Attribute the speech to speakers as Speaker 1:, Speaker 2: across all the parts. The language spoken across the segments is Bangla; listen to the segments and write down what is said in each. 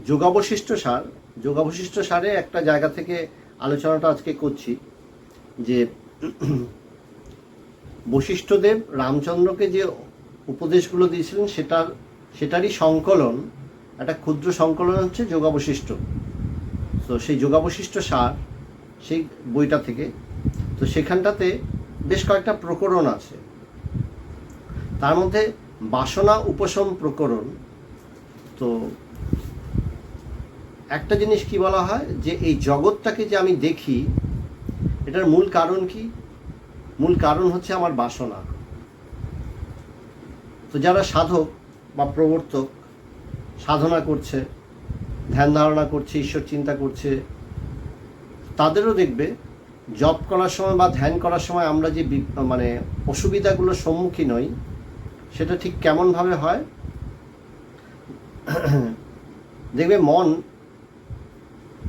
Speaker 1: যোগাবশিষ্ট সারে একটা জায়গা থেকে আলোচনাটা আজকে করছি যে বশিষ্ঠদেব রামচন্দ্রকে যে উপদেশগুলো দিয়েছিলেন সেটারই সংকলন, একটা ক্ষুদ্র সংকলন হচ্ছে যোগাবশিষ্ট। তো সেই যোগাবশিষ্ট সার, সেই বইটা থেকে, তো সেখানটাতে বেশ কয়েকটা প্রকরণ আছে। তার মধ্যে বাসনা উপশম প্রকরণ। তো একটা জিনিস কি বলা হয় যে এই জগৎটাকে যে আমি দেখি, এটার মূল কারণ কি? মূল কারণ হচ্ছে আমার বাসনা। তো যারা সাধক বা প্রবর্তক সাধনা করছে, ধ্যান ধারণা করছে, ঈশ্বর চিন্তা করছে, তাদেরও দেখবে জপ করার সময় বা ধ্যান করার সময় আমরা যে অসুবিধাগুলোর সম্মুখীন হই, সেটা ঠিক কেমনভাবে হয়? দেখবে মন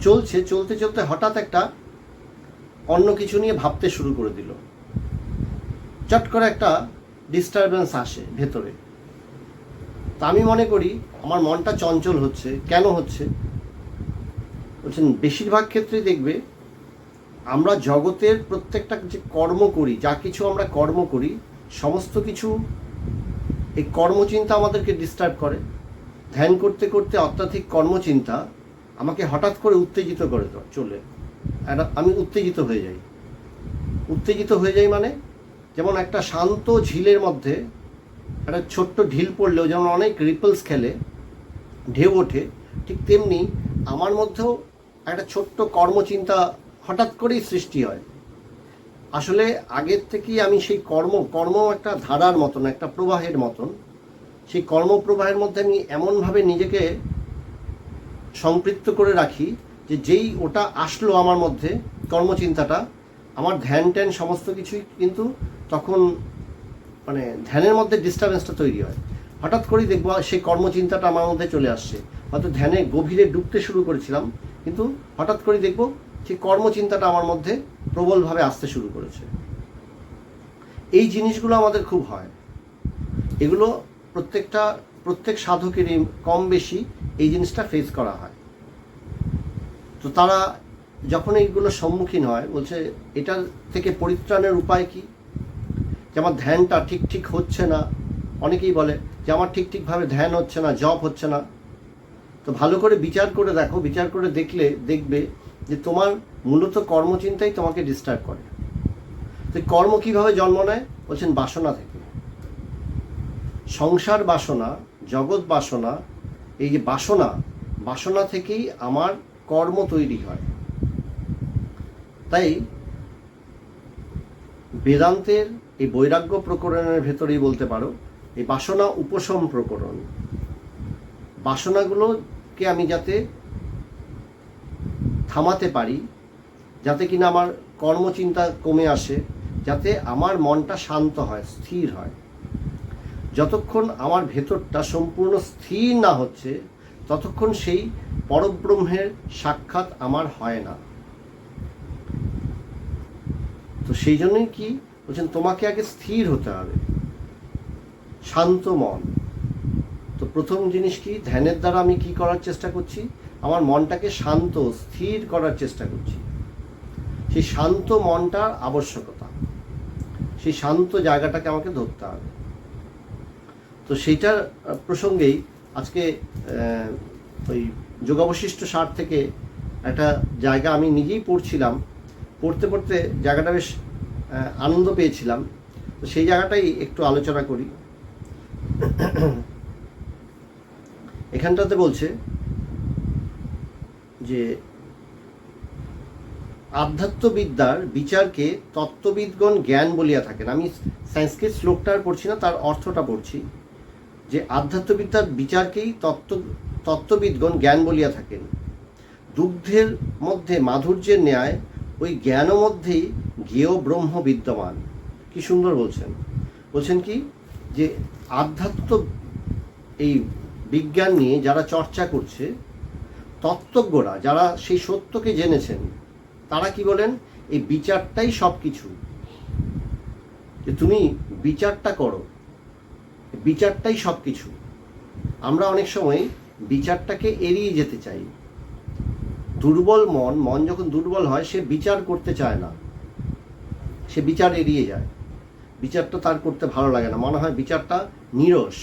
Speaker 1: চলতে চলতে হঠাৎ একটা অন্য কিছু নিয়ে ভাবতে শুরু করে দিল, চট করে একটা ডিস্টারবেন্স আসে ভেতরে। তা আমি মনে করি আমার মনটা চঞ্চল হচ্ছে। কেন হচ্ছে? বলছেন বেশিরভাগ ক্ষেত্রেই দেখবে আমরা জগতের প্রত্যেকটা যে কর্ম করি, যা কিছু আমরা কর্ম করি, সমস্ত কিছু এই কর্মচিন্তা আমাদেরকে ডিস্টার্ব করে। ধ্যান করতে করতে অত্যাধিক কর্মচিন্তা আমাকে হঠাৎ করে উত্তেজিত করে আমি উত্তেজিত হয়ে যাই। মানে যেমন একটা শান্ত ঝিলের মধ্যে একটা ছোট্ট ঢিল পড়লেও যেমন অনেক রিপলস খেলে, ঢেউ ওঠে, ঠিক তেমনি আমার মধ্যেও একটা ছোট্ট কর্মচিন্তা হঠাৎ করেই সৃষ্টি হয়। আসলে আগের থেকেই আমি সেই কর্ম একটা ধারার মতন, একটা প্রবাহের মতন, সেই কর্মপ্রবাহের মধ্যে আমি এমনভাবে নিজেকে সম্পৃক্ত করে রাখি যে যেই ওটা আসলো আমার মধ্যে, কর্মচিন্তাটা, আমার ধ্যান ট্যান সমস্ত কিছুই কিন্তু তখন ধ্যানের মধ্যে ডিস্টার্বেন্সটা তৈরি হয়। হঠাৎ করেই দেখবো সেই কর্মচিন্তাটা আমার মধ্যে চলে আসছে। হয়তো ধ্যানে গভীরে ডুবতে শুরু করেছিলাম, কিন্তু হঠাৎ করেই দেখবো সেই কর্মচিন্তাটা আমার মধ্যে প্রবলভাবে আসতে শুরু করেছে। এই জিনিসগুলো আমাদের খুব হয়। এগুলো প্রত্যেক সাধকেরই কম বেশি এই জিনিসটা ফেস করা হয়। তো তারা যখন এইগুলোর সম্মুখীন হয়, বলছে এটার থেকে পরিত্রাণের উপায় কি? যে আমার ধ্যানটা ঠিক হচ্ছে না। অনেকেই বলে যে আমার ঠিকভাবে ধ্যান হচ্ছে না, জপ হচ্ছে না। তো ভালো করে বিচার করে দেখো, বিচার করে দেখবে যে তোমার মূলত কর্মচিন্তাই তোমাকে ডিস্টার্ব করে। তো কর্ম কিভাবে জন্ম নেয়? বলছেন বাসনা থেকে। সংসার বাসনা, জগৎ বাসনা, এই যে বাসনা থেকেই আমার কর্ম তৈরি হয়। তাই বেদান্তের এই বৈরাগ্য প্রকরণের ভেতরেই বলতে পারো এই বাসনা উপশম প্রকরণ। বাসনাগুলোকে আমি যাতে থামাতে পারি, যাতে কিনা আমার কর্মচিন্তা কমে আসে, যাতে আমার মনটা শান্ত হয়, স্থির হয়। যতক্ষণ আমার ভেতরটা সম্পূর্ণ স্থির না হচ্ছে, ততক্ষণ সেই পরব্রহ্মের সাক্ষাৎ আমার হয় না। তো সেই জন্যই কি বলছেন, তোমাকে আগে স্থির হতে হবে, শান্ত মন। তো প্রথম জিনিস কি? ধ্যানের দ্বারা আমি কি করার চেষ্টা করছি? আমার মনটাকে শান্ত স্থির করার চেষ্টা করছি। সেই শান্ত মনটার আবশ্যকতা, সেই শান্ত জায়গাটাকে আমাকে ধরতে হবে। তো সেইটার প্রসঙ্গেই আজকে ওই যোগাবশিষ্ট সার থেকে একটা জায়গা আমি নিজেই পড়ছিলাম, পড়তে জায়গাটা বেশ আনন্দ পেয়েছিলাম। তো সেই জায়গাটাই একটু আলোচনা করি। এখানটাতে বলছে যে আধ্যাত্মবিদ্যার বিচারকে তত্ত্ববিদগণ জ্ঞান বলিয়া থাকেন। আমি সংস্কৃত শ্লোকটা পড়ছি না, তার অর্থটা পড়ছি, যে আধ্যাত্মবিদ্যার বিচারকেই তত্ত্ববিদগণ জ্ঞান বলিয়া থাকেন। দুগ্ধের মধ্যে মাধুর্যের ন্যায় ওই জ্ঞানের মধ্যেই জ্ঞেয় ব্রহ্ম বিদ্যমান। কি সুন্দর বলছেন কি যে আধ্যাত্ম এই বিজ্ঞান নিয়ে যারা চর্চা করছে, তত্ত্বজ্ঞরা যারা সেই সত্যকে জেনেছেন, তারা কি বলেন? এই বিচারটাই সব কিছু, যে তুমি বিচারটা করো, বিচারটাই সব কিছু। আমরা অনেক সময় বিচারটাকে এড়িয়ে যেতে চাই। দুর্বল মন যখন দুর্বল হয় সে বিচার করতে চায় না, সে বিচার এড়িয়ে যায়। বিচারটা তার করতে ভালো লাগে না, মনে হয় বিচারটা নীরস।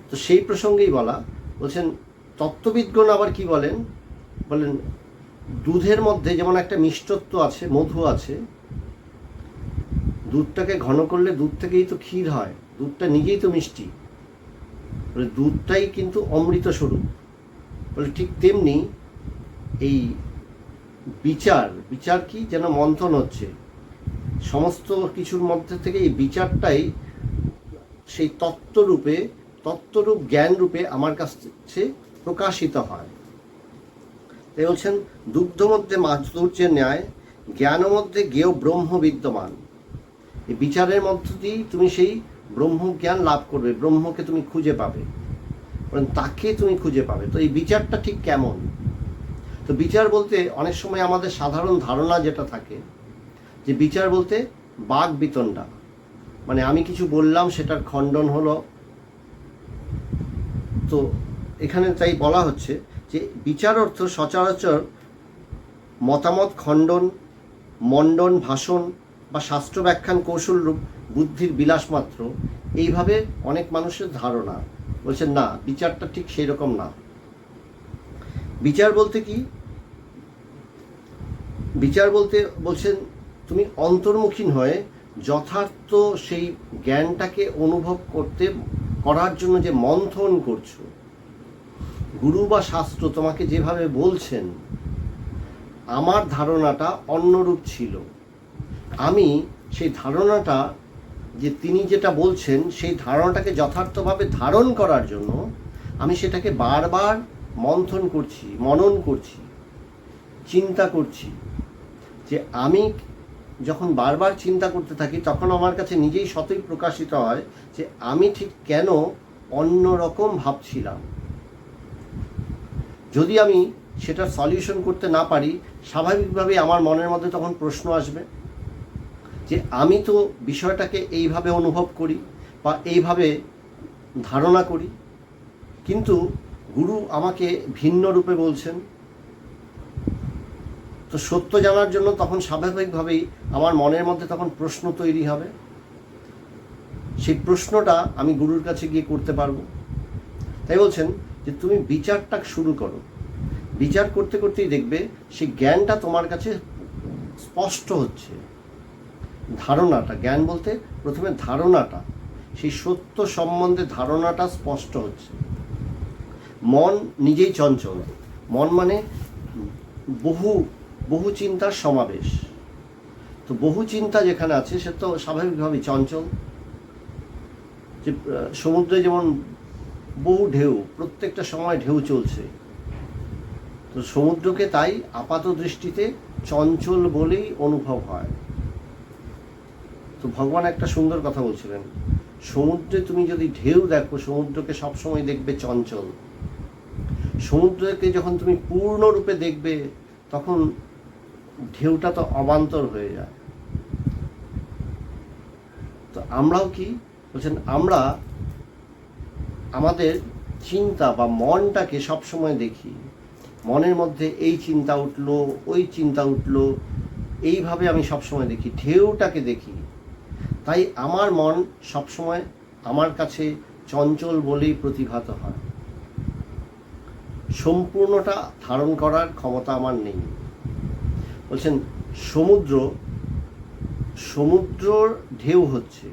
Speaker 1: তো সেই প্রসঙ্গেই বলা, বলছেন তত্ত্ববিদগণ আবার কি বলেন, দুধের মধ্যে যেমন একটা মিষ্টত্ব আছে, মধু আছে, দুধটাকে ঘন করলে দুধ থেকেই তো ক্ষীর হয়, দুধটা নিজেই তো মিষ্টি, দুধটাই কিন্তু অমৃত স্বরূপ। বলে ঠিক তেমনি এই বিচার কি যেন মন্থন হচ্ছে, সমস্ত কিছুর মধ্যে থেকে এই বিচারটাই সেই তত্ত্বরূপ জ্ঞান রূপে আমার কাছে প্রকাশিত হয়। তাই বলছেন দুগ্ধ মধ্যে মাধুর্যের ন্যায় জ্ঞান মধ্যে জ্ঞেয় ব্রহ্ম বিদ্যমান। এই বিচারের মধ্য দিয়েই তুমি সেই ব্রহ্মজ্ঞান লাভ করবে, ব্রহ্মকে তুমি খুঁজে পাবে, তাকে তুমি খুঁজে পাবে। তো এই বিচারটা ঠিক কেমন? তো বিচার বলতে অনেক সময় আমাদের সাধারণ ধারণা যেটা থাকে যে বিচার বলতে বাক বিতণ্ডা, মানে আমি কিছু বললাম সেটার খণ্ডন হলো। তো এখানে তাই বলা হচ্ছে যে বিচার অর্থ সচরাচর মতামত খণ্ডন, মণ্ডন, ভাষণ বা শাস্ত্র ব্যাখ্যান কৌশল রূপ বুদ্ধির বিলাস মাত্র, এইভাবে অনেক মানুষের ধারণা। বলছেন না, বিচারটা ঠিক সেই রকম না। বিচার বলতে কি? বিচার বলতে বলছেন তুমি অন্তর্মুখী হয়ে যথার্থ সেই জ্ঞানটাকে অনুভব করার জন্য যে মন্থন করছো, গুরু বা শাস্ত্র তোমাকে যেভাবে বলছেন, আমার ধারণাটা অন্যরূপ ছিল, আমি সেই ধারণাটা যে তিনি যেটা বলছেন সেই ধারণাটাকে যথার্থভাবে ধারণ করার জন্য আমি সেটাকে বারবার মন্থন করছি, মনন করছি, চিন্তা করছি। যে আমি যখন বারবার চিন্তা করতে থাকি তখন আমার কাছে নিজেই সতই প্রকাশিত হয় যে আমি ঠিক কেন অন্যরকম ভাবছিলাম। যদি আমি সেটা সলিউশন করতে না পারি, স্বাভাবিকভাবেই আমার মনের মধ্যে তখন প্রশ্ন আসবে যে আমি তো বিষয়টাকে এইভাবে অনুভব করি বা এইভাবে ধারণা করি, কিন্তু গুরু আমাকে ভিন্ন রূপে বলছেন। তো সত্য জানার জন্য তখন স্বাভাবিকভাবেই আমার মনের মধ্যে তখন প্রশ্ন তৈরি হবে, সেই প্রশ্নটা আমি গুরুর কাছে গিয়ে করতে পারবো। তাই বলছেন যে তুমি বিচারটা শুরু করো, বিচার করতে করতেই দেখবে সেই জ্ঞানটা তোমার কাছে স্পষ্ট হচ্ছে। ধারণাটা, জ্ঞান বলতে প্রথমে ধারণাটা, সেই সত্য সম্বন্ধে ধারণাটা স্পষ্ট হচ্ছে। মন নিজেই চঞ্চল, মন মানে বহু চিন্তার সমাবেশ। তো বহু চিন্তা যেখানে আছে সে তো স্বাভাবিকভাবেই চঞ্চল। যে সমুদ্রে যেমন বহু ঢেউ, প্রত্যেকটা সময় ঢেউ চলছে, তো সমুদ্রকে তাই আপাত দৃষ্টিতে চঞ্চল বলেই অনুভব হয়। তো ভগবান একটা সুন্দর কথা বলছিলেন, সমুদ্রে তুমি যদি ঢেউ দেখো, সমুদ্রকে সবসময় দেখবে চঞ্চল। সমুদ্রকে যখন তুমি পূর্ণরূপে দেখবে তখন ঢেউটা তো অবান্তর হয়ে যায়। তো আমরাও কি বলছেন, আমরা আমাদের চিন্তা বা মনটাকে সবসময় দেখি, মনের মধ্যে এই চিন্তা উঠলো, ওই চিন্তা উঠলো, এইভাবে আমি সবসময় দেখি, ঢেউটাকে দেখি। তাই আমার মন সবসময় আমার কাছে চঞ্চল বলেই প্রতিভাত হয়। সম্পূর্ণটা ধারণ করার ক্ষমতা আমার নেই। বলছেন সমুদ্রর ঢেউ হচ্ছে,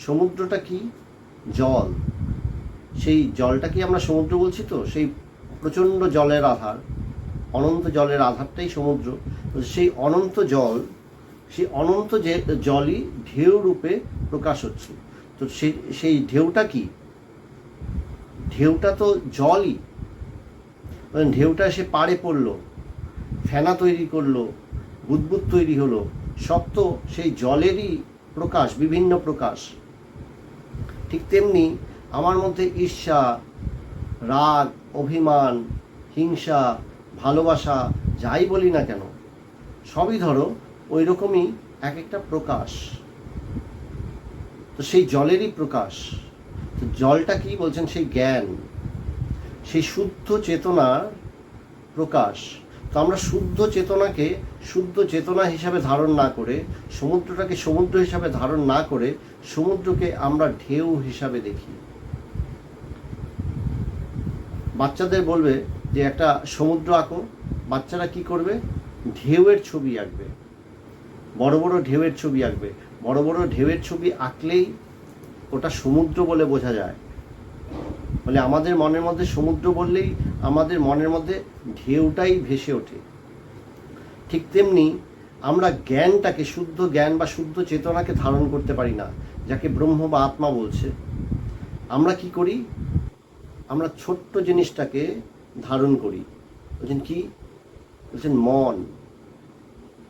Speaker 1: সমুদ্রটা কি? জল। সেই জলটা কি আমরা সমুদ্র বলছি? তো সেই প্রচণ্ড জলের আধার, অনন্ত জলের আধারটাই সমুদ্র। সেই অনন্ত জল, সেই অনন্ত জলই ঢেউ রূপে প্রকাশ হচ্ছে। তো সেই ঢেউটা কি? ঢেউটা তো জলই। ঢেউটা এসে পাড়ে পড়লো, ফেনা তৈরি করলো, বুদবুদ তৈরি হলো, সব তো সেই জলেরই প্রকাশ, বিভিন্ন প্রকাশ। ঠিক তেমনি আমার মধ্যে ঈর্ষা, রাগ, অভিমান, হিংসা, ভালোবাসা, যাই বলি না কেন, সবই ধরো ওই রকমই এক একটা প্রকাশ। তো সেই জলেরই প্রকাশ। তো জলটা কি বলছেন? সেই জ্ঞান। সেই শুদ্ধ চেতনার প্রকাশ। তো আমরা শুদ্ধ চেতনাকে শুদ্ধ চেতনা হিসাবে ধারণ না করে, সমুদ্রটাকে সমুদ্র হিসাবে ধারণ না করে, সমুদ্রকে আমরা ঢেউ হিসাবে দেখি। বাচ্চাদের বলবে যে একটা সমুদ্র আঁকো, বাচ্চারা কি করবে? ঢেউয়ের ছবি আঁকবে, বড় বড় ঢেউয়ের ছবি আঁকবে। বড় বড় ঢেউয়ের ছবি আঁকলেই ওটা সমুদ্র বলে বোঝা যায়। বলে আমাদের মনের মধ্যে সমুদ্র বললেই আমাদের মনের মধ্যে ঢেউটাই ভেসে ওঠে। ঠিক তেমনি আমরা জ্ঞানটাকে, শুদ্ধ জ্ঞান বা শুদ্ধ চেতনাকে ধারণ করতে পারি না, যাকে ব্রহ্ম বা আত্মা বলছে। আমরা কি করি? আমরা ছোট্ট জিনিসটাকে ধারণ করি। বলছেন কি? বলছেন মন।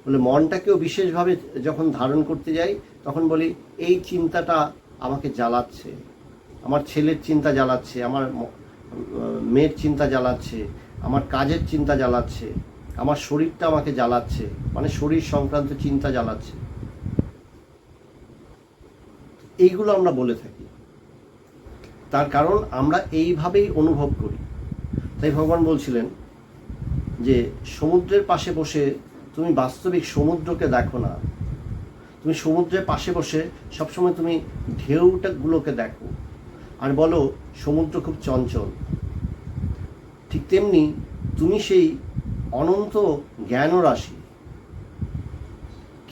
Speaker 1: বলে মনটাকেও বিশেষভাবে যখন ধারণ করতে যাই, তখন বলি এই চিন্তাটা আমাকে জ্বালাচ্ছে, আমার ছেলের চিন্তা জ্বালাচ্ছে, আমার মেয়ের চিন্তা জ্বালাচ্ছে, আমার কাজের চিন্তা জ্বালাচ্ছে, আমার শরীরটা আমাকে জ্বালাচ্ছে, মানে শরীর সংক্রান্ত চিন্তা জ্বালাচ্ছে। এইগুলো আমরা বলে থাকি, তার কারণ আমরা এইভাবেই অনুভব করি। তাই ভগবান বলছিলেন যে সমুদ্রের পাশে বসে তুমি বাস্তবিক সমুদ্রকে দেখো না, তুমি সমুদ্রের পাশে বসে সবসময় তুমি ঢেউটাগুলোকে দেখো আর বলো সমুদ্র খুব চঞ্চল। ঠিক তেমনি তুমি সেই অনন্ত জ্ঞান রাশি,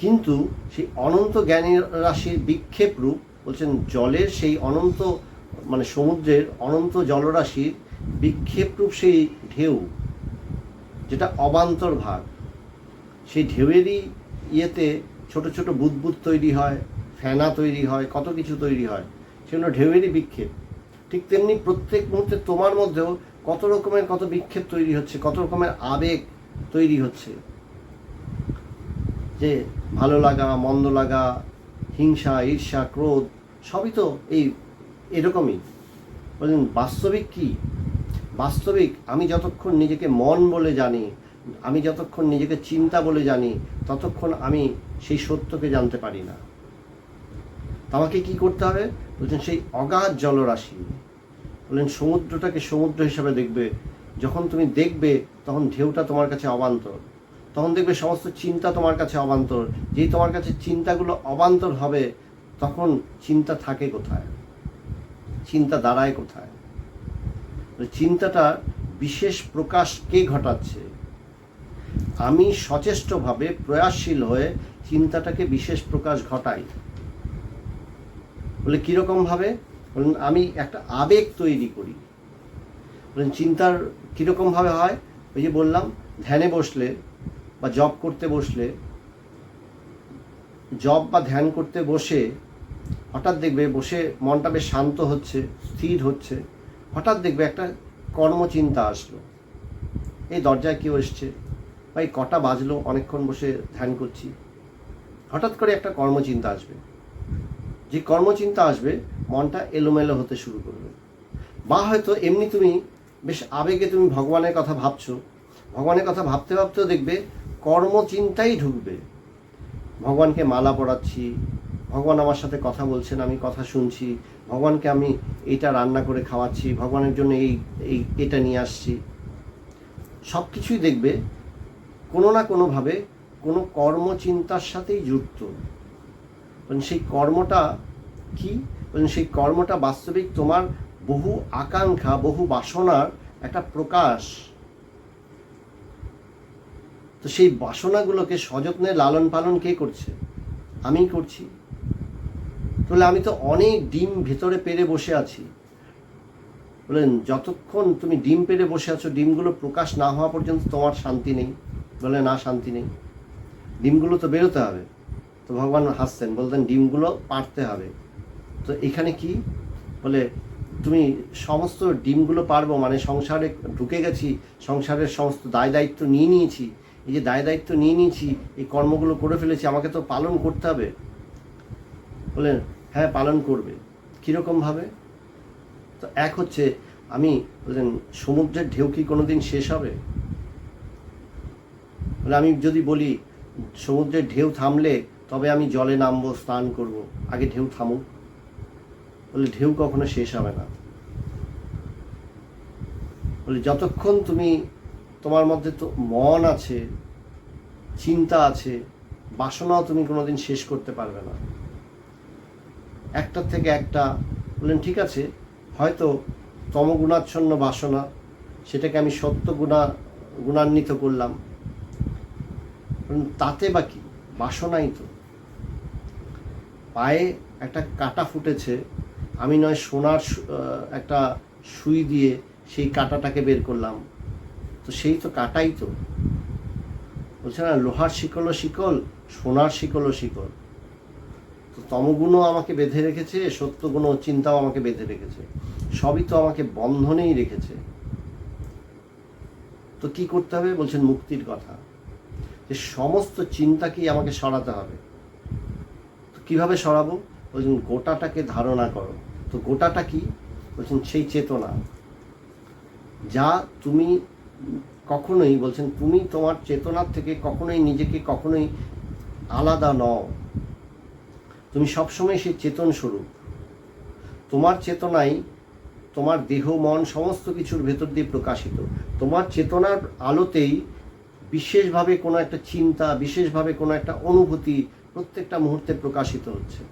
Speaker 1: কিন্তু সেই অনন্ত জ্ঞানের রাশির বিক্ষেপ রূপ, বলছেন জলের সেই অনন্ত, মানে সমুদ্রের অনন্ত জলরাশির বিক্ষেপ রূপ সেই ঢেউ, যেটা অবান্তর ভাগ। সেই ঢেউয়েরই ইয়েতে ছোট ছোট বুদবুদ তৈরি হয়, ফেনা তৈরি হয়, কত কিছু তৈরি হয়, সেগুলো ঢেউয়েরই বিক্ষেপ। ঠিক তেমনি প্রত্যেক মুহূর্তে তোমার মধ্যেও কত রকমের কত বিক্ষেপ তৈরি হচ্ছে, কত রকমের আবেগ তৈরি হচ্ছে, যে ভালো লাগা, মন্দ লাগা, হিংসা, ঈর্ষা, ক্রোধ, সবই তো এরকমই। বলেন বাস্তবিক কি? বাস্তবিক আমি যতক্ষণ নিজেকে মন বলে জানি, আমি যতক্ষণ নিজেকে চিন্তা বলে জানি, ততক্ষণ আমি সেই সত্যকে জানতে পারি না। আমাকে কি করতে হবে? বলছেন সেই অগাধ জলরাশি, বললেন সমুদ্রটাকে সমুদ্র হিসাবে দেখবে। যখন তুমি দেখবে তখন ঢেউটা তোমার কাছে অবান্তর, তখন দেখবে সমস্ত চিন্তা তোমার কাছে অবান্তর। যেই তোমার কাছে চিন্তাগুলো অবান্তর হবে, তখন চিন্তা থাকে কোথায়, চিন্তা দাঁড়ায় কোথায়? চিন্তাটার বিশেষ প্রকাশ কে ঘটাচ্ছে? আমি সচেষ্টভাবে প্রয়াসশীল হয়ে চিন্তাটাকে বিশেষ প্রকাশ ঘটাই। বলে কীরকমভাবে? বলেন আমি একটা আবেগ তৈরি করি। বলেন চিন্তার কীরকমভাবে হয়? ওই যে বললাম, ধ্যানে বসলে বা জব করতে বসলে, জব বা ধ্যান করতে বসে হঠাৎ দেখবে বসে মনটা বেশ শান্ত হচ্ছে, স্থির হচ্ছে, হঠাৎ দেখবে একটা কর্মচিন্তা আসলো। এই দরজায় কেউ এসছে, বা এই কটা বাজলো, অনেকক্ষণ বসে ধ্যান করছি, হঠাৎ করে একটা কর্মচিন্তা আসবে। যে কর্মচিন্তা আসবে, মনটা এলোমেলো হতে শুরু করবে। বা হয়তো এমনি তুমি বেশ আবেগে তুমি ভগবানের কথা ভাবছো, ভগবানের কথা ভাবতে ভাবতেও দেখবে কর্মচিন্তাই ঢুকবে। ভগবানকে মালা পরাচ্ছি, ভগবান আমার সাথে কথা বলছেন, আমি কথা শুনছি, ভগবানকে আমি এইটা রান্না করে খাওয়াচ্ছি, ভগবানের জন্য এটা নিয়ে আসছি। সব কিছুই দেখবে কোনো না কোনোভাবে কোনো কর্মচিন্তার সাথেই যুক্ত। সেই কর্মটা কি? সেই কর্মটা বাস্তবিক তোমার বহু আকাঙ্ক্ষা, বহু বাসনার একটা প্রকাশ। তো সেই বাসনাগুলোকে সযত্নে লালন পালন কে করছে? আমিই করছি। তাহলে আমি তো অনেক ডিম ভেতরে পেরে বসে আছি। বলেন যতক্ষণ তুমি ডিম পেরে বসে আছো, ডিমগুলো প্রকাশ না হওয়া পর্যন্ত তোমার শান্তি নেই। বলে না, শান্তি নেই, ডিমগুলো তো বেরোতে হবে। তো ভগবান হাসতেন, বলতেন ডিমগুলো পারতে হবে। তো এখানে কি বলে, তুমি সমস্ত ডিমগুলো পারবো মানে সংসারে ঢুকে গেছি, সংসারের সমস্ত দায় দায়িত্ব নিয়ে নিয়েছি, এই যে দায় দায়িত্ব নিয়ে নিয়েছি, এই কর্মগুলো করে ফেলেছি, আমাকে তো পালন করতে হবে। বলেন হ্যাঁ, পালন করবে। কীরকমভাবে? তো এক হচ্ছে আমি বললেন সমুদ্রের ঢেউ কি কোনো দিন শেষ হবে? বলে আমি যদি বলি সমুদ্রের ঢেউ থামলে তবে আমি জলে নামবো, স্নান করব, আগে ঢেউ থামুক। বলে ঢেউ কখনো শেষ হবে না। বলে যতক্ষণ তুমি তোমার মধ্যে তো মন আছে, চিন্তা আছে, বাসনাও তুমি কোনোদিন শেষ করতে পারবে না। একটার থেকে একটা। বললেন ঠিক আছে, হয়তো তমগুণাচ্ছন্ন বাসনা, সেটাকে আমি গুণান্বিত করলাম, তাতে বা কি, বাসনাই তো। পায়ে একটা কাঁটা ফুটেছে, আমি নয় সোনার একটা সুই দিয়ে সেই কাঁটাটাকে বের করলাম, তো সেই তো কাঁটাই তো। বলছে না, লোহার শিকলও শিকল, সোনার শিকলও শিকল। তো তমগুণও আমাকে বেঁধে রেখেছে, সত্যগুণ ও চিন্তাও আমাকে বেঁধে রেখেছে, সবই তো আমাকে বন্ধনেই রেখেছে। তো কি করতে হবে? বলছেন মুক্তির কথা, যে সমস্ত চিন্তাকেই আমাকে সরাতে হবে। তো কীভাবে সরাবো? বলছেন গোটাটাকে ধারণা করো। তো গোটাটা কি? বলছেন সেই চেতনা, যা তুমি কখনোই, বলছেন তুমি তোমার চেতনার থেকে কখনোই নিজেকে কখনোই আলাদা নও, তুমি সবসময় সেই চেতন স্বরূপ। তোমার চেতনাই তোমার দেহ মন সমস্ত কিছুর ভেতর দিয়ে প্রকাশিত। তোমার চেতনার আলোতেই বিশেষভাবে কোনো একটা চিন্তা, বিশেষভাবে কোনো একটা অনুভূতি প্রত্যেকটা মুহূর্তে প্রকাশিত হচ্ছে।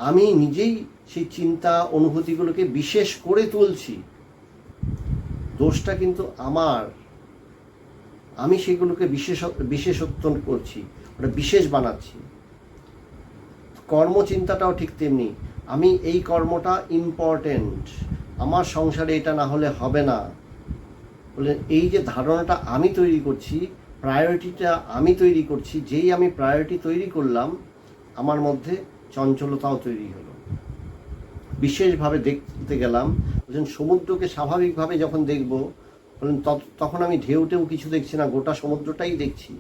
Speaker 1: আমি নিজেই সেই চিন্তা অনুভূতিগুলোকে বিশেষ করে তুলছি, দোষটা কিন্তু আমার। আমি সেগুলোকে বিশেষত্ব করছি, ওটা বিশেষ বানাচ্ছি। কর্মচিন্তাটাও ঠিক তেমনি, আমি এই কর্মটা ইম্পর্টেন্ট, আমার সংসারে এটা না হলে হবে না। বলে এই যে ধারণাটা আমি তৈরি করছি, প্রায়োরিটিটা আমি তৈরি করছি, যেই আমি প্রায়োরিটি তৈরি করলাম, আমার মধ্যে চঞ্চলতাও তৈরি হলো। বিশেষভাবে দেখতে গেলাম, বলছেন সমুদ্রকে স্বাভাবিকভাবে যখন দেখব, বলেন তখন আমি ঢেউ কিছু দেখছি না, গোটা সমুদ্রটাই দেখছি।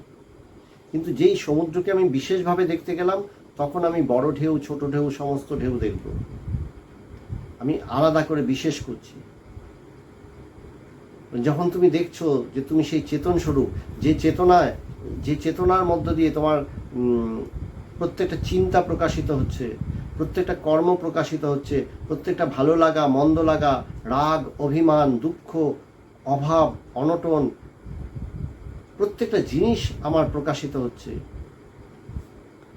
Speaker 1: কিন্তু যেই সমুদ্রকে আমি বিশেষভাবে দেখতে গেলাম, তখন আমি বড় ঢেউ, ছোট ঢেউ, সমস্ত ঢেউ দেখব। আমি আলাদা করে বিশেষ করছি। যখন তুমি দেখছো যে তুমি সেই চেতন স্বরূপ, যে চেতনার মধ্য দিয়ে তোমার প্রত্যেকটা চিন্তা প্রকাশিত হচ্ছে, প্রত্যেকটা কর্ম প্রকাশিত হচ্ছে, প্রত্যেকটা ভালো লাগা, মন্দ লাগা, রাগ, অভিমান, দুঃখ, অভাব, অনটন, প্রত্যেকটা জিনিস আমার প্রকাশিত হচ্ছে।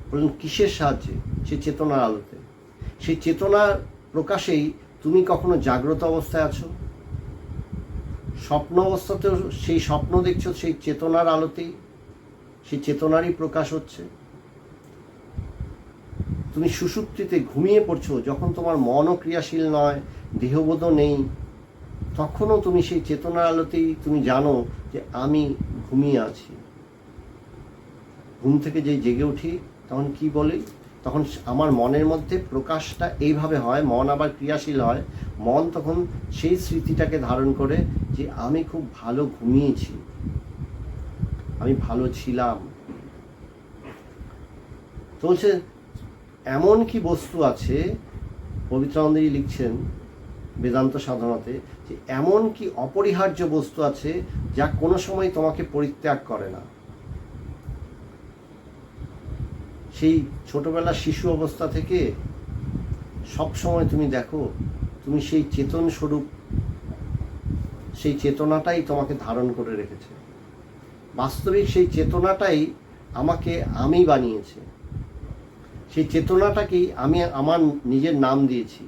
Speaker 1: বলুন কিসের সাহায্যে? সেই চেতনার আলোতে। সেই চেতনার প্রকাশেই তুমি কখনো জাগ্রত অবস্থায় আছো, স্বপ্ন অবস্থাতেও সেই স্বপ্ন দেখছো, সেই চেতনার আলোতেই, সেই চেতনারই প্রকাশ হচ্ছে। তুমি সুষুপ্তিতে ঘুমিয়ে পড়ছো, যখন তোমার মনও ক্রিয়াশীল নয়, দেহবোধও নেই, তখনও তুমি সেই চেতনার আলোতেই তুমি জানো যে আমি ঘুমিয়ে আছি। ঘুম থেকে যেই জেগে উঠি, তখন কি বলি? তখন আমার মনের মধ্যে প্রকাশটা এইভাবে হয়, মন আবার ক্রিয়াশীল হয়। মন তখন সেই স্মৃতিটাকে ধারণ করে যে আমি খুব ভালো ঘুমিয়েছি, আমি ভালো ছিলাম। তো বলছে এমন কি বস্তু আছে, পবিত্রানন্দজি লিখছেন বেদান্ত সাধনাতে, যে এমন কি অপরিহার্য বস্তু আছে যা কোনো সময় তোমাকে পরিত্যাগ করে না। সেই ছোটবেলার শিশু অবস্থা থেকে সব সময় তুমি দেখো, তুমি সেই চেতন স্বরূপ, সেই চেতনাটাই তোমাকে ধারণ করে রেখেছে। বাস্তবিক সেই চেতনাটাই আমাকে আমি বানিয়েছে। সেই চেতনাটাকেই আমি আমার নিজের নাম দিয়েছি,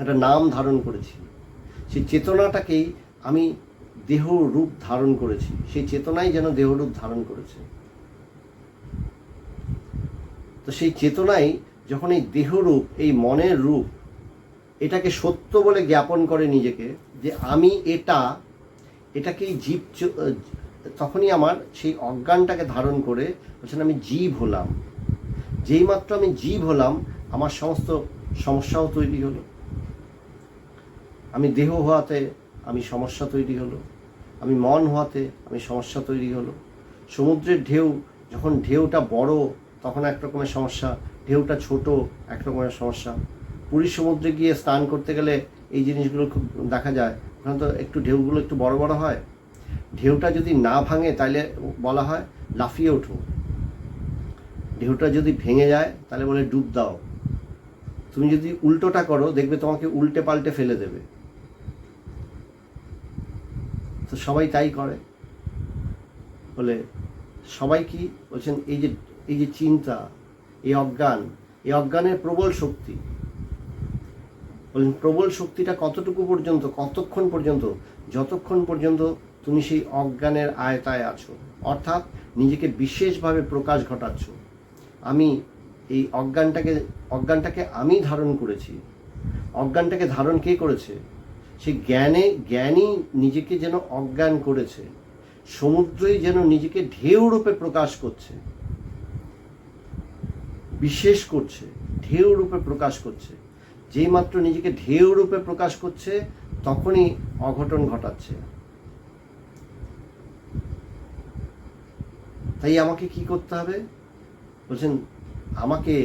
Speaker 1: একটা নাম ধারণ করেছি। সেই চেতনাটাকেই আমি দেহ রূপ ধারণ করেছি, সেই চেতনাই যেন দেহরূপ ধারণ করেছে। তো সেই চেতনাই যখন এই দেহরূপ, এই মনের রূপ, এটাকে সত্য বলে জ্ঞাপন করে নিজেকে, যে আমি এটাকেই জীব, তখনই আমার সেই অজ্ঞানটাকে ধারণ করে বলছেন আমি জীব হলাম। যেই মাত্র আমি জীব হলাম, আমার সমস্ত সমস্যাও তৈরি হলো। আমি দেহ হওয়াতে আমি সমস্যা তৈরি হলো, আমি মন হওয়াতে আমি সমস্যা তৈরি হলো। সমুদ্রের ঢেউ, যখন ঢেউটা বড় তখন এক রকমের সমস্যা, ঢেউটা ছোট এক রকমের সমস্যা। পুরীর সমুদ্রে গিয়ে স্নান করতে গেলে এই জিনিসগুলো খুব দেখা যায়। ওখানে তো একটু ঢেউগুলো একটু বড় বড় হয়, ঢেউটা যদি না ভাঙে তাহলে বলা হয় লাফিয়ে ওঠো, ঢেউটা যদি ভেঙে যায় তাহলে বলে ডুব দাও। তুমি যদি উল্টোটা করো দেখবে তোমাকে উল্টে পাল্টে ফেলে দেবে। তো সবাই তাই করে। বলে সবাই কি বলছেন, এই যে চিন্তা, এই অজ্ঞানের প্রবল শক্তি, বলছেন প্রবল শক্তিটা কতটুকু পর্যন্ত, কতক্ষণ পর্যন্ত? যতক্ষণ পর্যন্ত তুমি সেই অজ্ঞানের আয়তায় আছো, অর্থাৎ নিজেকে বিশেষভাবে প্রকাশ ঘটাচ্ছ। আমি এই অজ্ঞানটাকে আমি ধারণ করেছি। অজ্ঞানটাকে ধারণ কে করেছে? সেই জ্ঞানী নিজেকে যেন অজ্ঞান করেছে। সমুদ্রই যেন নিজেকে ঢেউ রূপে প্রকাশ করছে, বিশেষ করছে, ঢেউ রূপে প্রকাশ করছে। যেই মাত্র নিজেকে ঢেউ রূপে প্রকাশ করছে তখনই অঘটন ঘটাচ্ছে। তাই আমাকে কি করতে হবে? বলছেন আমাকে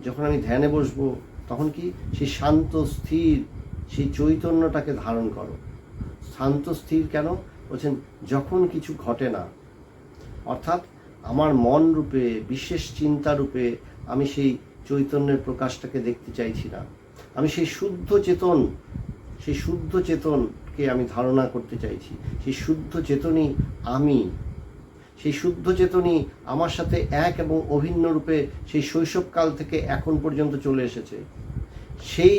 Speaker 1: যখন আমি ধ্যানে বসবো তখন কি সেই শান্ত স্থির সেই চৈতন্যটাকে ধারণ করো। শান্ত স্থির কেন? বলছেন যখন কিছু ঘটে না, অর্থাৎ আমার মন রূপে, বিশেষ চিন্তা রূপে আমি সেই চৈতন্যের প্রকাশটাকে দেখতে চাইছি না। আমি সেই শুদ্ধ চেতনকে আমি ধারণা করতে চাইছি। সেই শুদ্ধ চেতনই আমি। সেই শুদ্ধ চেতনই আমার সাথে এক এবং অভিন্ন রূপে সেই শৈশবকাল থেকে এখন পর্যন্ত চলে এসেছে। সেই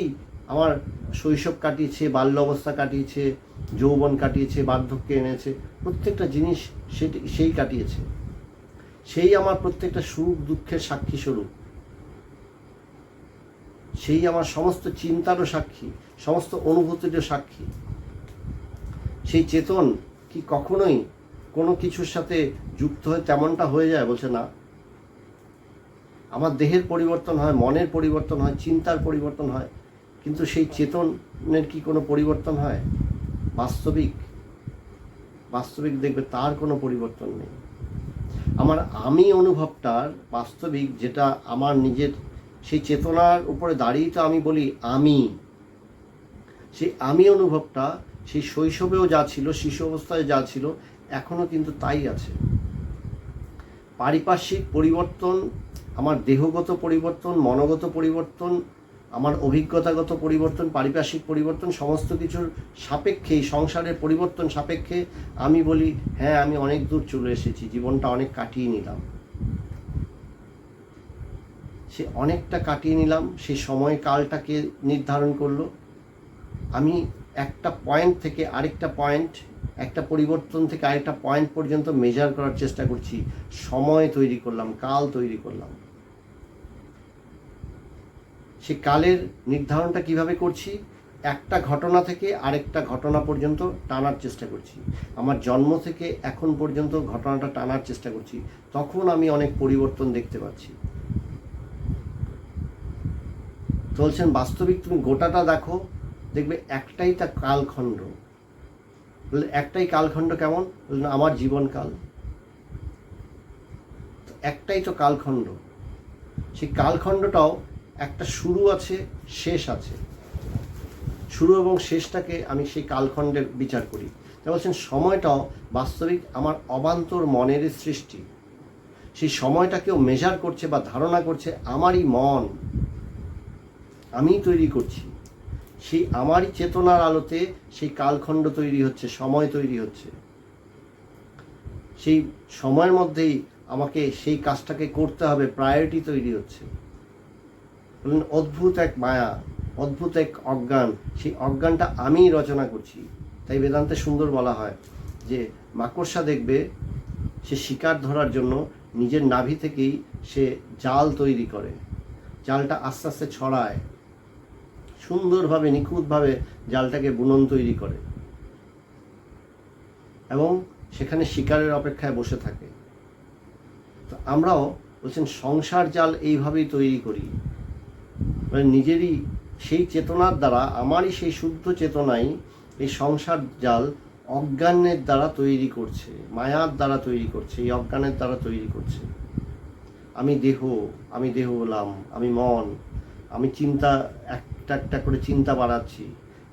Speaker 1: আমার শৈশব কাটিয়েছে, বাল্য অবস্থা কাটিয়েছে, যৌবন কাটিয়েছে, বার্ধক্যে এনেছে, প্রত্যেকটা জিনিস সেই কাটিয়েছে। সেই আমার প্রত্যেকটা সুখ দুঃখের সাক্ষী স্বরূপ। সেই আমার সমস্ত চিন্তারও সাক্ষী, সমস্ত অনুভূতিরও সাক্ষী। সেই চেতন কি কখনোই কোনো কিছুর সাথে যুক্ত হয়ে তেমনটা হয়ে যায়? বলছে না। আমার দেহের পরিবর্তন হয়, মনের পরিবর্তন হয়, চিন্তার পরিবর্তন হয়, কিন্তু সেই চেতনের কি কোনো পরিবর্তন হয়? বাস্তবিক দেখবে তার কোনো পরিবর্তন নেই। আমার আমি অনুভবটার বাস্তবিক, যেটা আমার নিজের, সেই চেতনার উপরে দাঁড়িয়ে তো আমি বলি আমি। সেই আমি অনুভবটা সেই শৈশবেও যা ছিল, শিশু অবস্থায় যা ছিল, এখনও কিন্তু তাই আছে। পারিপার্শ্বিক পরিবর্তন, আমার দেহগত পরিবর্তন, মনোগত পরিবর্তন, আমার অভিজ্ঞতাগত পরিবর্তন, পারিপার্শ্বিক পরিবর্তন, সমস্ত কিছুর সাপেক্ষে, সংসারের পরিবর্তন সাপেক্ষে আমি বলি হ্যাঁ আমি অনেক দূর চলে এসেছি, জীবনটা অনেক কাটিয়ে নিলাম। সে অনেকটা কাটিয়ে নিলাম, সেই সময়কালটাকে নির্ধারণ করলো। আমি একটা পয়েন্ট থেকে আরেকটা পয়েন্ট, একটা পরিবর্তন থেকে আরেকটা পয়েন্ট পর্যন্ত মেজার করার চেষ্টা করছি। সময় তৈরি করলাম, কাল তৈরি করলাম। সে কালের নির্ধারণটা কিভাবে করছি? একটা ঘটনা থেকে আরেকটা ঘটনা পর্যন্ত টানার চেষ্টা করছি। আমার জন্ম থেকে এখন পর্যন্ত ঘটনাটা টানার চেষ্টা করছি। তখন আমি অনেক পরিবর্তন দেখতে পাচ্ছি। বলছেন বাস্তবিক তুমি গোটাটা দেখো, দেখবে একটাই তা কালখণ্ড। একটাই কালখণ্ড। কেমন? আমার জীবনকাল একটাই তো কালখণ্ড। সেই কালখণ্ডটাও একটা শুরু আছে, শেষ আছে। শুরু এবং শেষটাকে আমি সেই কালখণ্ডের বিচার করি। তা বলছেন সময়টাও বাস্তবিক আমার অবান্তর মনের সৃষ্টি। সেই সময়টাকেও মেজার করছে বা ধারণা করছে আমারই মন, আমিই তৈরি করছি। সেই আমারই চেতনার আলোতে সেই কালখণ্ড তৈরি হচ্ছে, সময় তৈরি হচ্ছে। সেই সময়ের মধ্যেই আমাকে সেই কাজটাকে করতে হবে, প্রায়োরিটি তৈরি হচ্ছে। বললেন অদ্ভুত এক মায়া, অদ্ভুত এক অজ্ঞান, সেই অজ্ঞানটা আমিই রচনা করছি। তাই বেদান্তে সুন্দর বলা হয় যে মাকড়সা দেখবে সে শিকার ধরার জন্য নিজের নাভি থেকেই সে জাল তৈরি করে, জালটা আস্তে আস্তে ছড়ায়, সুন্দরভাবে নিখুঁতভাবে জালটাকে বুনন তৈরি করে এবং সেখানে শিকারের অপেক্ষায় বসে থাকে। তো আমরাও বলছেন সংসার জাল এইভাবেই তৈরি করি, মানে নিজেরই সেই চেতনার দ্বারা, আমারই সেই শুদ্ধ চেতনাই এই সংসার জাল অজ্ঞানের দ্বারা তৈরি করছে, মায়ার দ্বারা তৈরি করছে, এই অজ্ঞানের দ্বারা তৈরি করছে। আমি দেহ হলাম, আমি মন, আমি চিন্তা, একটা একটা করে চিন্তা বাড়াচ্ছি।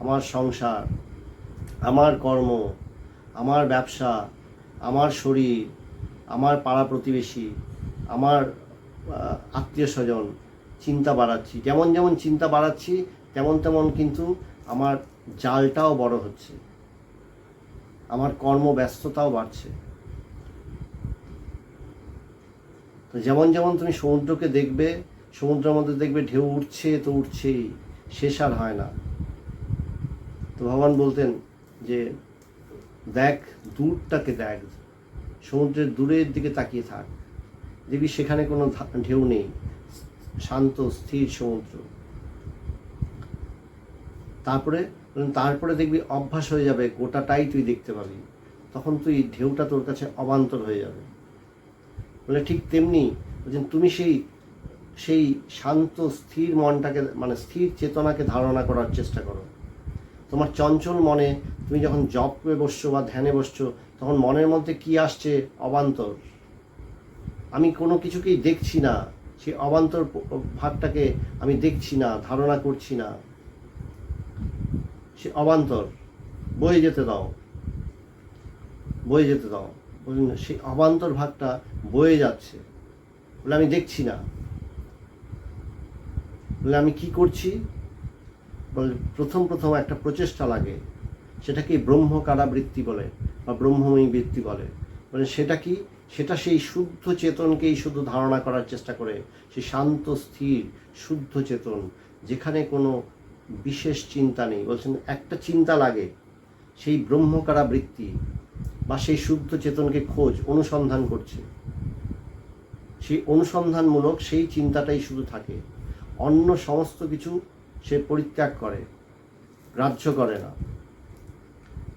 Speaker 1: আমার সংসার, আমার কর্ম, আমার ব্যবসা, আমার শরীর, আমার পাড়া প্রতিবেশী, আমার আত্মীয় স্বজন, চিন্তা বাড়াচ্ছি। যেমন যেমন চিন্তা বাড়াচ্ছি তেমন তেমন কিন্তু আমার জালটাও বড় হচ্ছে। আমার কর্মব্যস্ততাও বাড়ছে। তো যেমন যেমন তুমি সমুদ্রকে দেখবে, সমুদ্রের মধ্যে দেখবে ঢেউ উঠছে তো উঠছেই, শেষ আর হয় না। তো ভগবান বলতেন যে দেখ, দূরটাকে দেখ, সমুদ্রের দূরের দিকে তাকিয়ে থাক, দেখবি সেখানে কোনো ঢেউ নেই, শান্ত স্থির সমুদ্র। তারপরে দেখবি অভ্যাস হয়ে যাবে, গোটাটাই তুই দেখতে পাবি, তখন তুই ঢেউটা তোর কাছে অবান্তর হয়ে যাবে। বলে ঠিক তেমনি বলছেন তুমি সেই শান্ত স্থির মনটাকে, মানে স্থির চেতনাকে ধারণা করার চেষ্টা করো। তোমার চঞ্চল মনে তুমি যখন জপে বসছো বা ধ্যানে বসছো, তখন মনের মধ্যে কি আসছে? অবান্তর। আমি কোনো কিছুকেই দেখছি না, সেই অবান্তর ভাবটাকে আমি দেখছি না, ধারণা করছি না। সে অবান্তর, বয়ে যেতে দাও, বয়ে যেতে দাও। বলুন সেই অবান্তর ভাবটা বয়ে যাচ্ছে, বলে আমি দেখছি না। বলে আমি কি করছি? বলে প্রথম একটা প্রচেষ্টা লাগে, সেটাকে ব্রহ্মকারাবৃত্তি বলে বা ব্রহ্মময়ী বৃত্তি বলে। মানে সেটা কি? সেটা সেই শুদ্ধ চেতনকেই শুধু ধারণা করার চেষ্টা করে, সেই শান্ত স্থির শুদ্ধ চেতন, যেখানে কোনো বিশেষ চিন্তা নেই। বলছেন একটা চিন্তা লাগে, সেই ব্রহ্মকারাবৃত্তি বা সেই শুদ্ধ চেতনকে খোঁজ অনুসন্ধান করছে, সেই অনুসন্ধানমূলক সেই চিন্তাটাই শুধু থাকে। অন্য সমস্ত কিছু সে পরিত্যাগ করে, গ্রাহ্য করে না।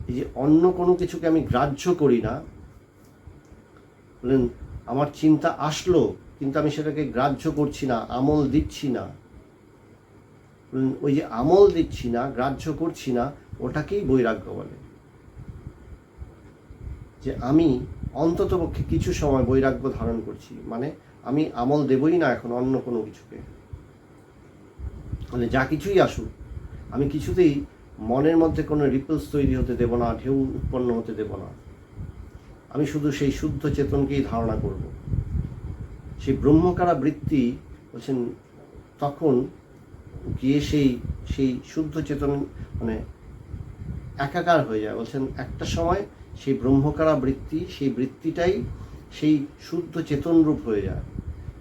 Speaker 1: এই যে অন্য কোনো কিছুকে আমি গ্রাহ্য করি না, বলেন আমার চিন্তা আসলো কিন্তু আমি সেটাকে গ্রাহ্য করছি না, আমল দিচ্ছি না। ওই যে আমল দিচ্ছি না, গ্রাহ্য করছি না, ওটাকেই বৈরাগ্য বলে। যে আমি অন্ততপক্ষে কিছু সময় বৈরাগ্য ধারণ করছি, মানে আমি আমল দেবই না এখন অন্য কোনো কিছুকে। মানে যা কিছুই আসুক, আমি কিছুতেই মনের মধ্যে কোনো রিপলস তৈরি হতে দেব না, ঢেউ উৎপন্ন হতে দেব না। আমি শুধু সেই শুদ্ধ চেতনকেই ধারণা করব। সেই ব্রহ্মকারা বৃত্তি বলছেন তখন গিয়ে সেই শুদ্ধ চেতন মানে একাকার হয়ে যায়। বলছেন একটা সময় সেই ব্রহ্মকারা বৃত্তি, সেই বৃত্তিটাই সেই শুদ্ধ চেতন রূপ হয়ে যায়।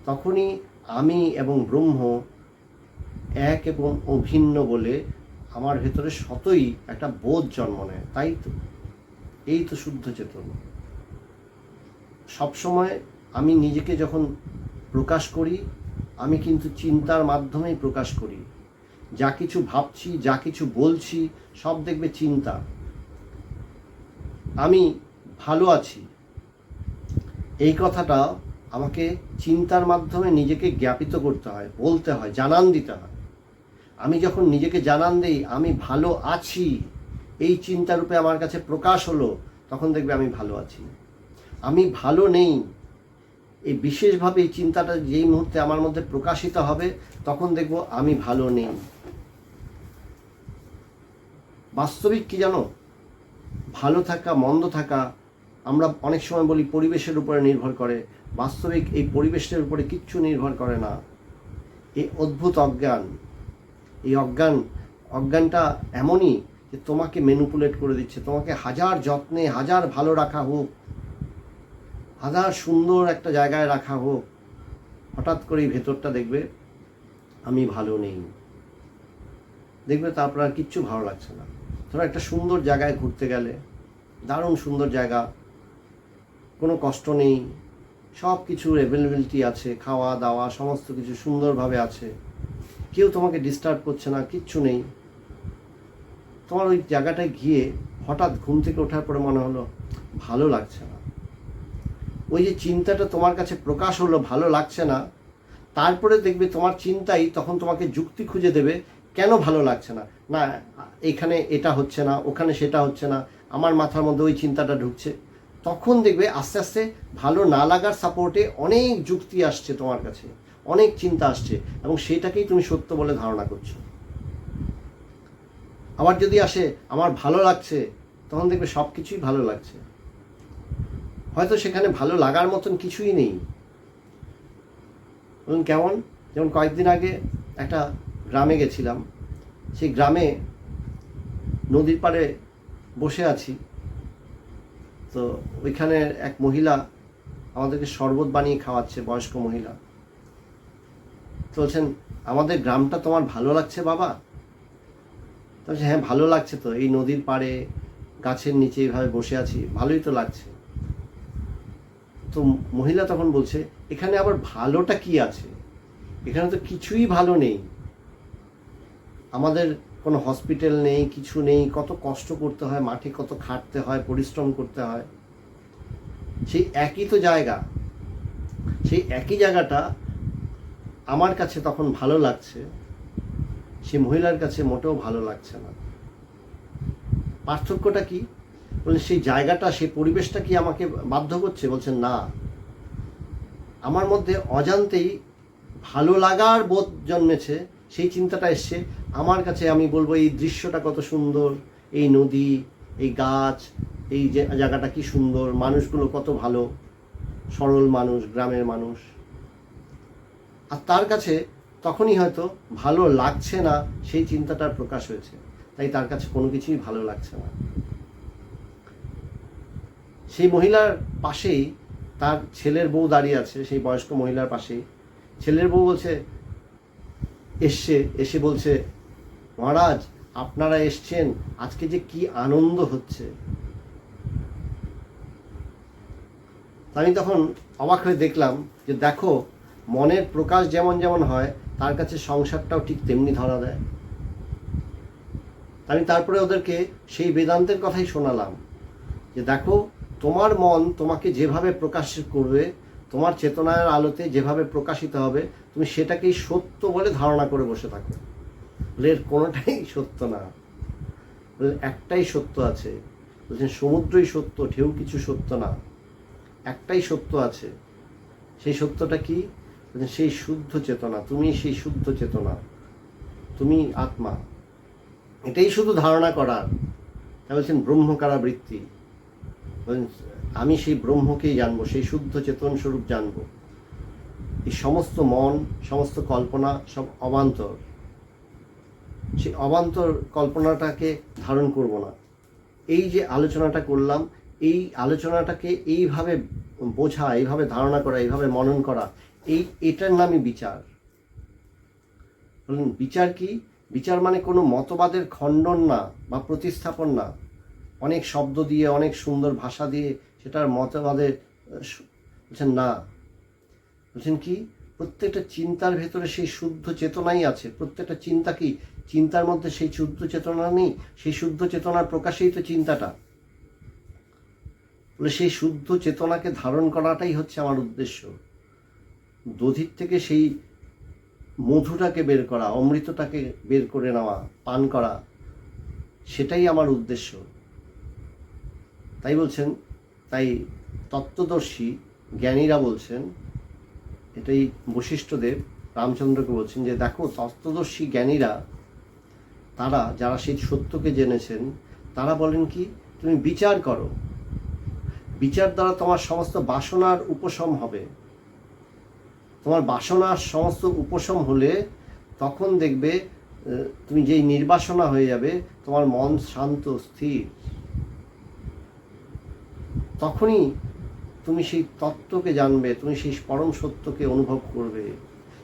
Speaker 1: তখনই আমি এবং ব্রহ্ম এক এবং অভিন্ন বলে আমার ভেতরে সতই একটা বোধ জন্ম নেয়। তাই তো এই তো শুদ্ধ চেতন। সবসময় আমি নিজেকে যখন প্রকাশ করি, আমি কিন্তু চিন্তার মাধ্যমেই প্রকাশ করি। যা কিছু ভাবছি, যা কিছু বলছি, সব দেখবে চিন্তা। আমি ভালো আছি এই কথাটা আমাকে চিন্তার মাধ্যমে নিজেকে জ্ঞাপিত করতে হয়, বলতে হয়, জানান দিতে হয়। আমি যখন নিজেকে জানান দিই আমি ভালো আছি, এই চিন্তারূপে আমার কাছে প্রকাশ হলো, তখন দেখবে আমি ভালো আছি। আমি ভালো নেই, এই বিশেষভাবে এই চিন্তাটা যেই মুহূর্তে আমার মধ্যে প্রকাশিত হবে, তখন দেখব আমি ভালো নেই। বাস্তবিক কি জানো, ভালো থাকা মন্দ থাকা আমরা অনেক সময় বলি পরিবেশের উপরে নির্ভর করে। বাস্তবিক এই পরিবেশের উপরে কিচ্ছু নির্ভর করে না। এই অদ্ভুত অজ্ঞান, এই অজ্ঞানটা এমনই যে তোমাকে ম্যানিপুলেট করে দিচ্ছে। তোমাকে হাজার যত্নে, হাজার ভালো রাখা হোক, হাজার সুন্দর একটা জায়গায় রাখা হোক, হঠাৎ করেই ভেতরটা দেখবে আমি ভালো নেই। দেখবে তারপর আর কিচ্ছু ভালো লাগছে না। ধরো একটা সুন্দর জায়গায় ঘুরতে গেলে, দারুণ সুন্দর জায়গা, কোনো কষ্ট নেই, সব কিছুর অ্যাভেলেবিলিটি আছে, খাওয়া দাওয়া সমস্ত কিছু সুন্দরভাবে আছে, কেউ তোমাকে ডিস্টার্ব করছে না, কিচ্ছু নেই। তোমার ওই জায়গাটায় গিয়ে হঠাৎ ঘুম থেকে ওঠার পরে মনে হলো ভালো লাগছে না। ওই যে চিন্তাটা তোমার কাছে প্রকাশ হলো ভালো লাগছে না, তারপরে দেখবে তোমার চিন্তাই তখন তোমাকে যুক্তি খুঁজে দেবে কেন ভালো লাগছে না। না এখানে এটা হচ্ছে না, ওখানে সেটা হচ্ছে না, আমার মাথার মধ্যে ওই চিন্তাটা ঢুকছে। তখন দেখবে আস্তে আস্তে ভালো না লাগার সাপোর্টে অনেক যুক্তি আসছে তোমার কাছে, অনেক চিন্তা আসছে, এবং সেটাকেই তুমি সত্য বলে ধারণা করছো। আবার যদি আসে আমার ভালো লাগছে, তখন দেখবে সব কিছুই ভালো লাগছে। হয়তো সেখানে ভালো লাগার মতন কিছুই নেই। বলুন কেমন? যেমন কয়েকদিন আগে একটা গ্রামে গেছিলাম, সেই গ্রামে নদীর পাড়ে বসে আছি, তো ওইখানে এক মহিলা আমাদেরকে শরবত বানিয়ে খাওয়াচ্ছে, বয়স্ক মহিলা। তো বলছেন, আমাদের গ্রামটা তোমার ভালো লাগছে বাবা? তো বলছে, হ্যাঁ ভালো লাগছে তো, এই নদীর পাড়ে গাছের নিচে এইভাবে বসে আছি, ভালোই তো লাগছে। তো মহিলা তখন বলছে, এখানে আবার ভালোটা কি আছে? এখানে তো কিছুই ভালো নেই, আমাদের কোনো হসপিটাল নেই, কিছু নেই, কত কষ্ট করতে হয়, মাঠে কত খাটতে হয়, পরিশ্রম করতে হয়। সেই একই তো জায়গা, সেই একই জায়গাটা আমার কাছে তখন ভালো লাগছে, সে মহিলার কাছে মোটেও ভালো লাগছে না। পার্থক্যটা কি? বলছেন, সেই জায়গাটা, সেই পরিবেশটা কি আমাকে বাধ্য করছে? বলছেন না, আমার মধ্যে অজান্তেই ভালো লাগার বোধ জন্মেছে, সেই চিন্তাটা এসছে আমার কাছে। আমি বলবো এই দৃশ্যটা কত সুন্দর, এই নদী, এই গাছ, এই জায়গাটা কি সুন্দর, মানুষগুলো কত ভালো, সরল মানুষ, গ্রামের মানুষ। আর তার কাছে তখনই হয়তো ভালো লাগছে না, সেই চিন্তাটার প্রকাশ হয়েছে, তাই তার কাছে কোনো কিছুই ভালো লাগছে না। সেই মহিলার পাশেই তার ছেলের বউ দাঁড়িয়ে আছে, সেই বয়স্ক মহিলার পাশেই ছেলের বউ বলছে, এসে বলছে, মহারাজ আপনারা এসছেন, আজকে যে কি আনন্দ হচ্ছে। আমি তখন অবাক হয়ে দেখলাম যে দেখো, মনের প্রকাশ যেমন যেমন হয়, তার কাছে সংসারটাও ঠিক তেমনি ধরা দেয়। আমি তারপরে ওদেরকে সেই বেদান্তের কথাই শোনালাম যে দেখো, তোমার মন তোমাকে যেভাবে প্রকাশ করবে, তোমার চেতনার আলোতে যেভাবে প্রকাশিত হবে, তুমি সেটাকেই সত্য বলে ধারণা করে বসে থাকো। এর কোনোটাই সত্য না। একটাই সত্য আছে, বলছেন সমুদ্রই সত্য, ঢেউ কিছু সত্য না। একটাই সত্য আছে, সেই সত্যটা কি? সেই শুদ্ধ চেতনা, তুমি সেই শুদ্ধ চেতনা, তুমি আত্মা। এটাই শুধু ধারণা করার। তা বলছেন ব্রহ্মকারা বৃত্তি, আমি সেই ব্রহ্মকেই জানবো, সেই শুদ্ধ চেতন স্বরূপ জানবো। এই সমস্ত মন, সমস্ত কল্পনা সব অবান্তর। সেই অবান্তর কল্পনাটাকে ধারণ করব না। এই যে আলোচনাটা করলাম, এই আলোচনাটাকে এইভাবে বোঝা, এইভাবে ধারণা করা, এইভাবে মনন করা, এটার নামই বিচার। বলুন বিচার কি? বিচার মানে কোনো মতবাদের খণ্ডন না বা প্রতিস্থাপন না, অনেক শব্দ দিয়ে, অনেক সুন্দর ভাষা দিয়ে সেটার মতবাদে বলছেন না। বলছেন কি? প্রত্যেকটা চিন্তার ভেতরে সেই শুদ্ধ চেতনাই আছে। প্রত্যেকটা চিন্তা কি, চিন্তার মধ্যে সেই শুদ্ধ চেতনা নেই? সেই শুদ্ধ চেতনার প্রকাশেই তো চিন্তাটা। বলে সেই শুদ্ধ চেতনাকে ধারণ করাটাই হচ্ছে আমার উদ্দেশ্য। দধির থেকে সেই মধুটাকে বের করা, অমৃতটাকে বের করে নেওয়া, পান করা, সেটাই আমার উদ্দেশ্য। তাই বলছেন, তাই তত্ত্বদর্শী জ্ঞানীরা বলছেন, এটাই বশিষ্ঠদেব রামচন্দ্রকে বলছেন যে দেখো, তত্ত্বদর্শী জ্ঞানীরা, তারা যারা সেই সত্যকে জেনেছেন, তারা বলেন কি, তুমি বিচার করো, বিচার দ্বারা তোমার সমস্ত বাসনার উপশম হবে। তোমার বাসনার সমস্ত উপশম হলে তখন দেখবে তুমি যেই নির্বাসনা হয়ে যাবে, তোমার মন শান্ত স্থির, তখনই তুমি সেই তত্ত্বকে জানবে, তুমি সেই পরম সত্যকে অনুভব করবে,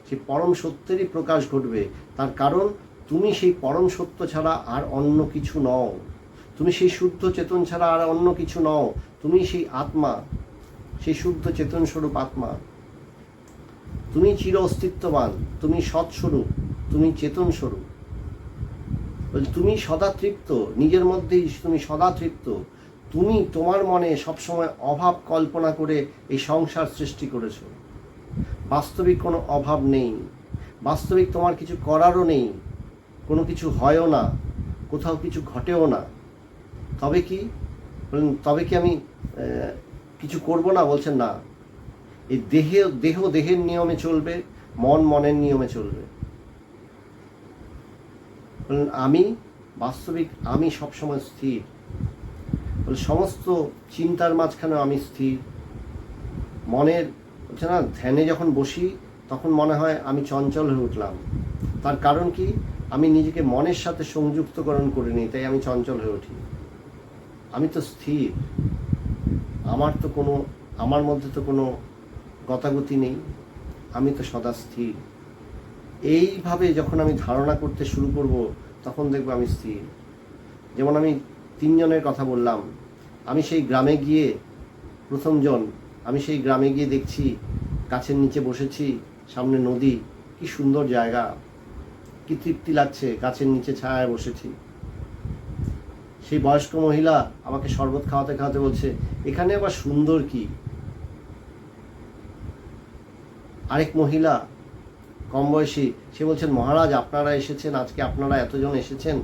Speaker 1: সেই পরম সত্যেরই প্রকাশ ঘটবে। তার কারণ তুমি সেই পরম সত্য ছাড়া আর অন্য কিছু নও, তুমি সেই শুদ্ধ চেতন ছাড়া আর অন্য কিছু নও, তুমি সেই আত্মা, সেই শুদ্ধ চেতন স্বরূপ আত্মা। তুমি চির অস্তিত্ববান, তুমি সৎস্বরূপ, তুমি চেতন স্বরূপ। তুমি সদা তৃপ্ত, নিজের মধ্যেই তুমি সদা তৃপ্ত। তুমি তোমার মনে সবসময় অভাব কল্পনা করে এই সংসার সৃষ্টি করেছ। বাস্তবিক কোনো অভাব নেই, বাস্তবিক তোমার কিছু করারও নেই, কোনো কিছু হয়ও না, কোথাও কিছু ঘটেও না। তবে কি তবে কি আমি কিছু করব না? বলছেন না, এই দেহ দেহের নিয়মে চলবে, মন মনের নিয়মে চলবে। আমি বাস্তবিক, আমি সবসময় স্থির। সমস্ত চিন্তার মাঝখানেও আমি স্থির। মনের হচ্ছে না, ধ্যানে যখন বসি তখন মনে হয় আমি চঞ্চল হয়ে উঠলাম। তার কারণ কি? আমি নিজেকে মনের সাথে সংযুক্তকরণ করে নিই, তাই আমি চঞ্চল হয়ে উঠি। আমি তো স্থির। আমার মধ্যে তো কোনো গতাগতি নেই, আমি তো সদা স্থির। এইভাবে যখন আমি ধারণা করতে শুরু করব তখন দেখবো আমি স্থির। যেমন আমি 3 জনের কথা বললাম, আমি সেই গ্রামে গিয়ে আমি সেই গ্রামে গিয়ে দেখছি গাছের নিচে বসেছি, সামনে নদী, কি সুন্দর জায়গা, কি তৃপ্তি লাগছে, গাছের নিচে ছায়ায় বসেছি। সেই বয়স্ক মহিলা আমাকে শরবত খাওয়াতে খাওয়াতে বলছে, এখানে আবার সুন্দর কি? আরেক মহিলা কম বয়সী, সে বলছেন, মহারাজ আপনারা এসেছেন, আজকে আপনারা এতজন এসেছেন,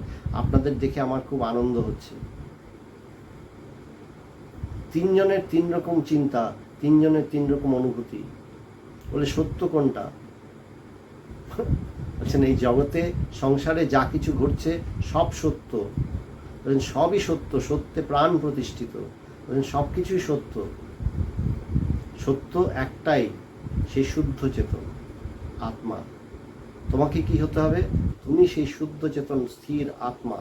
Speaker 1: আপনাদের দেখে আমার খুব আনন্দ হচ্ছে। 3 জনের 3 রকম চিন্তা, 3 জনের 3 রকম অনুভূতি। বলে সত্য কোনটা? বলছেন এই জগতে সংসারে যা কিছু ঘটছে সব সত্য। বলেন সবই সত্য, সত্যে প্রাণ প্রতিষ্ঠিত। বলেন সব কিছুই সত্য, সত্য একটাই, সেই শুদ্ধ চেতন আত্মা। তোমাকে কি হতে হবে? তুমি সেই শুদ্ধ চেতন স্থির আত্মা।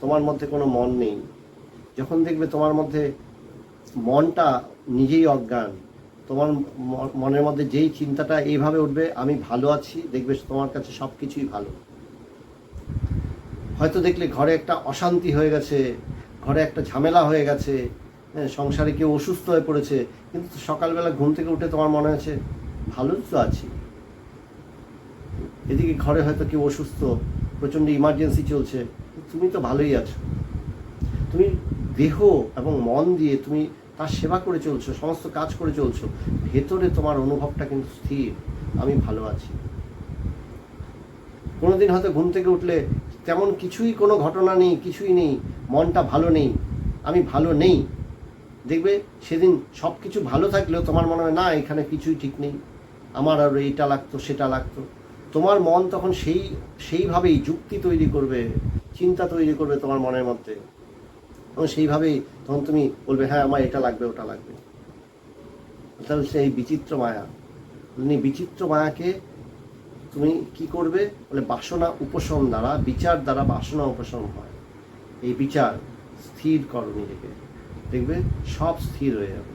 Speaker 1: তোমার মধ্যে কোনো মন নেই। যখন দেখবে তোমার মধ্যে মনটা নিজেই অজ্ঞান, তোমার মনের মধ্যে যেই চিন্তাটা এইভাবে উঠবে, আমি ভালো আছি, দেখবে তোমার কাছে সব কিছুই ভালো। হয়তো দেখলে ঘরে একটা অশান্তি হয়ে গেছে, ঘরে একটা ঝামেলা হয়ে গেছে, সংসারে কেউ অসুস্থ হয়ে পড়েছে, কিন্তু সকালবেলা ঘুম থেকে উঠে তোমার মনে হচ্ছে ভালোই তো আছি। এদিকে ঘরে হয়তো কেউ অসুস্থ, প্রচণ্ড ইমার্জেন্সি চলছে, তুমি তো ভালোই আছো। তুমি দেহ এবং মন দিয়ে তুমি তার সেবা করে চলছো, সমস্ত কাজ করে চলছো, ভেতরে তোমার অনুভবটা কিন্তু স্থির, আমি ভালো আছি। কোনোদিন হয়তো ঘুম থেকে উঠলে তেমন কিছুই, কোনো ঘটনা নেই, কিছুই নেই, মনটা ভালো নেই, আমি ভালো নেই। দেখবে সেদিন সব কিছু ভালো থাকলেও তোমার মনে হয় না, এখানে কিছুই ঠিক নেই, আমার আর এইটা লাগতো সেটা লাগতো। তোমার মন তখন সেইভাবেই যুক্তি তৈরি করবে, চিন্তা তৈরি করবে তোমার মনের মধ্যে, এবং সেইভাবেই তখন তুমি বলবে হ্যাঁ আমার এটা লাগবে ওটা লাগবে। তাহলে সেই বিচিত্র মায়া, বিচিত্র মায়াকে তুমি কি করবে? বলে বাসনা উপশম দ্বারা, বিচার দ্বারা বাসনা উপশম হয়। এই বিচার স্থির করো নিজেকে, দেখবে সব স্থির হয়ে যাবে।